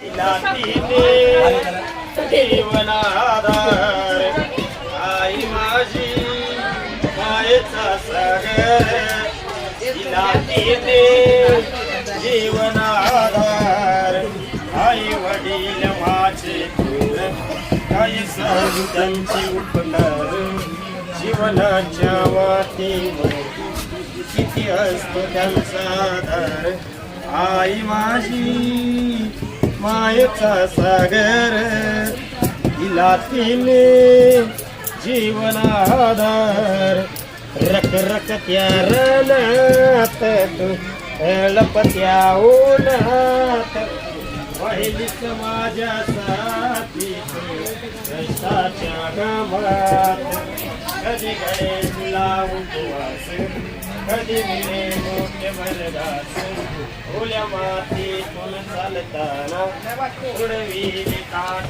तिने जीवनाधार आई माझी मायेचा सागर तिला तिने जीवनाधार आई वडील माझे काही सर्व त्यांची उपकार जीवनाच्या वाटेवर किती असतो त्यांचा आधार आई माझी मायेचा सागर तिला तिने जीवनाधार रख रख त्या रणात तू लपत्या उन्हात पहिलीच माझ्या साथी कष्टाच्या गमात कधी गळे तुला उपवास कधी मिळे मोठे बलदास ओल्या मातीतून चालताना उडवी काट्या